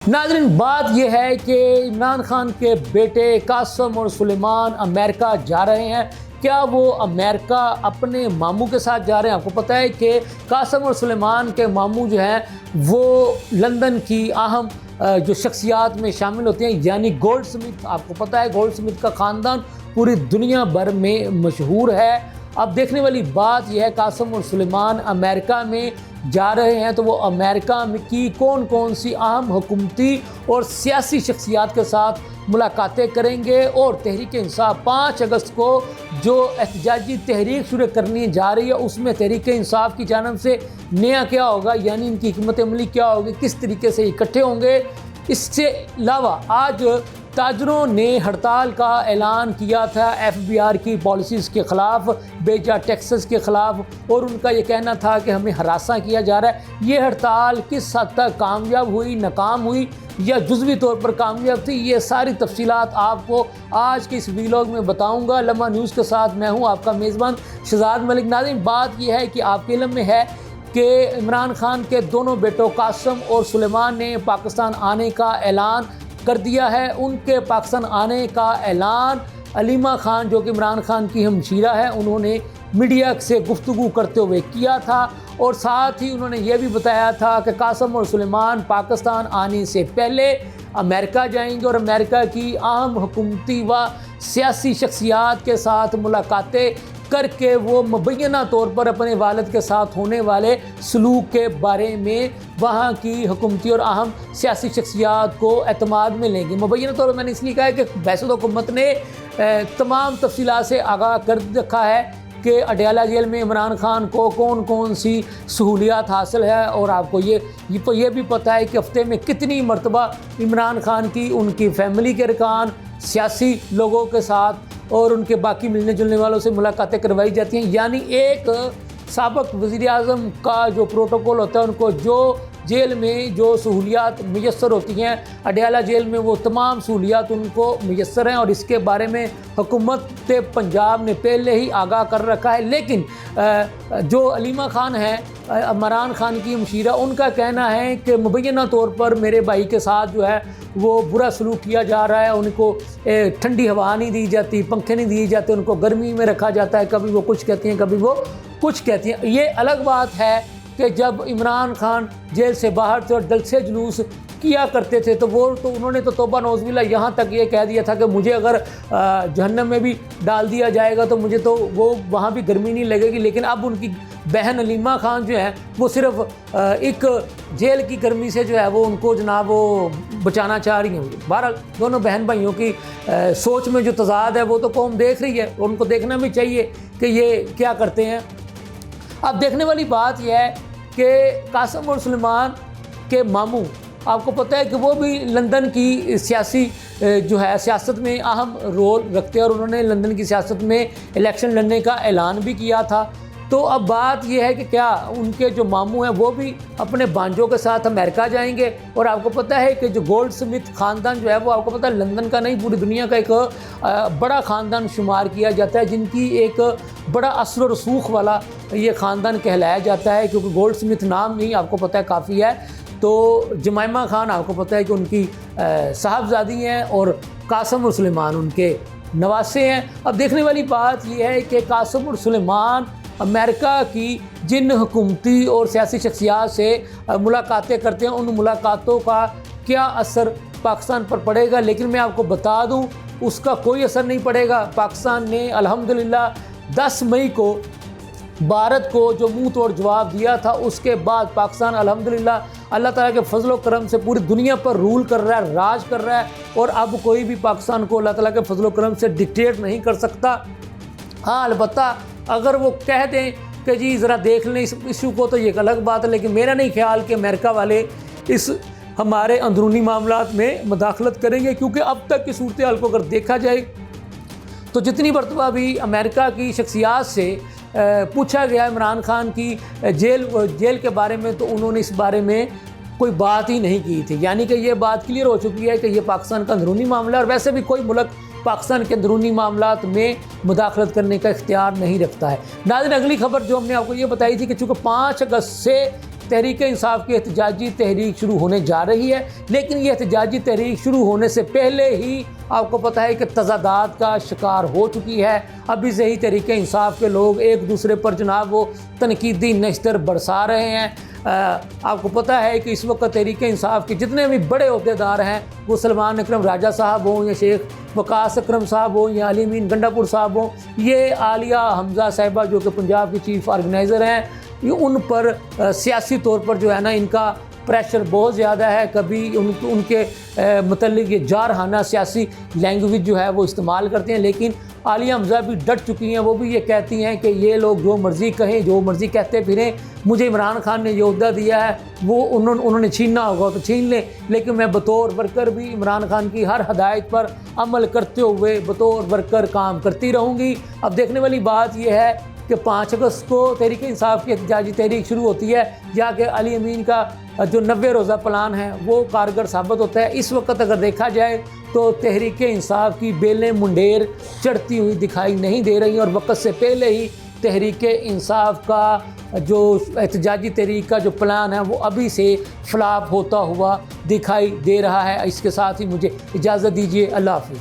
नाज़रीन, बात यह है कि इमरान खान के बेटे कासम और सुलेमान अमेरिका जा रहे हैं। क्या वो अमेरिका अपने मामू के साथ जा रहे हैं? आपको पता है कि कासम और सुलेमान के मामू जो हैं वो लंदन की अहम जो शख्सियात में शामिल होते हैं, यानी गोल्ड स्मिथ। आपको पता है गोल्ड स्मिथ का ख़ानदान पूरी दुनिया भर में मशहूर है। अब देखने वाली बात यह है, कासम और सुलेमान अमेरिका में जा रहे हैं तो वो अमेरिका में की कौन कौन सी अहम हुकूमती और सियासी शख्सियात के साथ मुलाकातें करेंगे। और तहरीक इंसाफ 5 अगस्त को जो एहतजाजी तहरीक शुरू करनी जा रही है, उसमें तहरीक इंसाफ की जानिब से नया क्या होगा, यानी इनकी हिकमत अमली क्या होगी, किस तरीके से इकट्ठे होंगे। इससे अलावा आज ताजरों ने हड़ताल का ऐलान किया था FBR की पॉलिसीज़ के ख़िलाफ़, बेजा टैक्सेस के ख़िलाफ़, और उनका ये कहना था कि हमें हरासा किया जा रहा है। ये हड़ताल किस हद तक कामयाब हुई, नाकाम हुई या जुज़वी तौर पर कामयाब थी, ये सारी तफसीलात आपको आज के इस वीलॉग में बताऊँगा। लम्हा न्यूज़ के साथ मैं हूँ आपका मेज़बान शहजाद मलिक। नाज़रीन, बात यह है कि आपके इल्म में है कि इमरान खान के दोनों बेटों कासम और सुलेमान ने पाकिस्तान आने का ऐलान कर दिया है। उनके पाकिस्तान आने का ऐलान अलीमा खान, जो कि इमरान खान की हमशीरा है, उन्होंने मीडिया से गुफ्तगू करते हुए किया था। और साथ ही उन्होंने ये भी बताया था कि कासम और सुलेमान पाकिस्तान आने से पहले अमेरिका जाएंगे और अमेरिका की अहम हुकूमती व सियासी शख्सियात के साथ मुलाकातें करके वो मुबैना तौर पर अपने वालिद के साथ होने वाले सलूक के बारे में वहाँ की हुकूमती और अहम सियासी शख्सियात को एतमाद में लेंगे। मुबैना तौर पर मैंने इसलिए कहा है कि वैसे तो हुकूमत ने तमाम तफसीलात से आगाह कर रखा है कि अडयाला जेल में इमरान खान को कौन कौन सी सहूलियात हासिल है, और आपको ये भी पता है कि हफ्ते में कितनी मरतबा इमरान खान की उनकी फैमिली के अरकान, सियासी लोगों के साथ और उनके बाकी मिलने जुलने वालों से मुलाकातें करवाई जाती हैं। यानी एक साबिक़ वज़ीर-ए-आज़म का जो प्रोटोकॉल होता है, उनको जो जेल में जो सहूलियात मुयस्सर होती हैं अडयाला जेल में, वो तमाम सहूलियात उनको मुयस्सर हैं और इसके बारे में हुकूमत पंजाब ने पहले ही आगाह कर रखा है। लेकिन जो अलीमा खान है, इमरान खान की हमशीरा, उनका कहना है कि मुबैना तौर पर मेरे भाई के साथ जो है वो बुरा सलूक किया जा रहा है। उनको ठंडी हवा नहीं दी जाती, पंखे नहीं दिए जाते, उनको गर्मी में रखा जाता है। कभी वो कुछ कहती हैं, कभी वो कुछ कहती हैं। ये अलग बात है कि जब इमरान खान जेल से बाहर थे और जलसे जुलूस किया करते थे तो उन्होंने तो तौबा नौज़बिल्ला यहाँ तक ये कह दिया था कि मुझे अगर जहन्नम में भी डाल दिया जाएगा तो मुझे तो वो वहाँ भी गर्मी नहीं लगेगी। लेकिन अब उनकी बहन अलीमा खान जो है वो सिर्फ एक जेल की गर्मी से जो है वो उनको जनाब वो बचाना चाह रही हैं। बहरहाल दोनों बहन भाइयों की सोच में जो तज़ाद है वो तो कौम देख रही है, और उनको देखना भी चाहिए कि ये क्या करते हैं। अब देखने वाली बात यह है कि कासम और सुलेमान के मामू, आपको पता है कि वो भी लंदन की सियासी जो है सियासत में अहम रोल रखते हैं और उन्होंने लंदन की सियासत में इलेक्शन लड़ने का ऐलान भी किया था। तो अब बात यह है कि क्या उनके जो मामू हैं वो भी अपने भांजों के साथ अमेरिका जाएंगे। और आपको पता है कि जो गोल्ड स्मिथ ख़ानदान जो है वो आपको पता है लंदन का नहीं, पूरी दुनिया का एक बड़ा ख़ानदान शुमार किया जाता है, जिनकी एक बड़ा असर और रसूख वाला ये ख़ानदान कहलाया जाता है, क्योंकि गोल्ड स्मिथ नाम नहीं आपको पता है काफ़ी है। तो जमाइमा खान आपको पता है कि उनकी साहबजादी हैं और कासम और सुलेमान उनके नवासे हैं। अब देखने वाली बात यह है कि कासम और सुलेमान अमेरिका की जिन हुकूमती और सियासी शख्सियात से मुलाकातें करते हैं, उन मुलाकातों का क्या असर पाकिस्तान पर पड़ेगा। लेकिन मैं आपको बता दूं, उसका कोई असर नहीं पड़ेगा। पाकिस्तान ने अल्हम्दुलिल्लाह 10 मई को भारत को जो मुंह तोड़ जवाब दिया था, उसके बाद पाकिस्तान अल्हम्दुलिल्लाह अल्लाह ताला के फजल व करम से पूरी दुनिया पर रूल कर रहा है, राज कर रहा है, और अब कोई भी पाकिस्तान को अल्लाह ताला के फजल व करम से डिक्टेट नहीं कर सकता। हाँ, अलबत्ता अगर वो कह दें कि जी ज़रा देख लें इस इशू को, तो ये एक अलग बात है। लेकिन मेरा नहीं ख्याल कि अमेरिका वाले इस हमारे अंदरूनी मामलात में मुदाखलत करेंगे, क्योंकि अब तक की सूरत हाल को अगर देखा जाए तो जितनी मरतबा भी अमेरिका की शख्सियात से पूछा गया इमरान खान की जेल के बारे में, तो उन्होंने इस बारे में कोई बात ही नहीं की थी। यानी कि ये बात क्लियर हो चुकी है कि ये पाकिस्तान का अंदरूनी मामला है, और वैसे भी कोई मुल्क पाकिस्तान के अंदरूनी मामलात में मुदाखलत करने का इख्तियार नहीं रखता है। नाज़रीन, अगली खबर जो हमने आपको ये बताई थी कि चूँकि 5 अगस्त से तहरीक इंसाफ की एहतजाजी तहरीक शुरू होने जा रही है, लेकिन ये एहतजाजी तहरीक शुरू होने से पहले ही आपको पता है कि तज़ादात का शिकार हो चुकी है। अभी से ही तहरीक इंसाफ के लोग एक दूसरे पर जनाब वो तनकीदी नश्तर बरसा रहे हैं। आपको पता है कि इस वक्त तहरीक इंसाफ के जितने भी बड़े अहदेदार हैं, वो सलमान अकरम राजा साहब हों या शेख वकास अकरम साहब हों या अली अमीन गंडापुर साहब हों, ये आलिया हमजा साहिबा जो कि पंजाब की चीफ ऑर्गेनाइज़र हैं, ये उन पर सियासी तौर पर जो है ना इनका प्रेशर बहुत ज़्यादा है। कभी उनके मतलब ये जारहाना सियासी लैंग्वेज जो है वो इस्तेमाल करते हैं, लेकिन आलिया हमजा भी डट चुकी हैं। वो भी ये कहती हैं कि ये लोग जो मर्ज़ी कहें, जो मर्ज़ी कहते फिरें, मुझे इमरान खान ने ये ओहदा दिया है, वो उन्होंने छीनना होगा तो छीन लें, लेकिन मैं बतौर वर्कर भी इमरान खान की हर हदायत पर अमल करते हुए बतौर वर्कर काम करती रहूँगी। अब देखने वाली बात यह है कि 5 अगस्त को तहरीक इंसाफ की एहतजाजी तहरीक शुरू होती है या कि अली अमीन का जो 90 रोज़ा प्लान है वो कारगर साबित होता है। इस वक्त अगर देखा जाए तो तहरीक इंसाफ की बेलें मुंडेर चढ़ती हुई दिखाई नहीं दे रही, और वक्त से पहले ही तहरीक इंसाफ का जो एहतजाजी तहरीक का जो प्लान है वो अभी से फ्लॉप होता हुआ दिखाई दे रहा है। इसके साथ ही मुझे इजाज़त दीजिए। अल्लाह हाफ़िज़।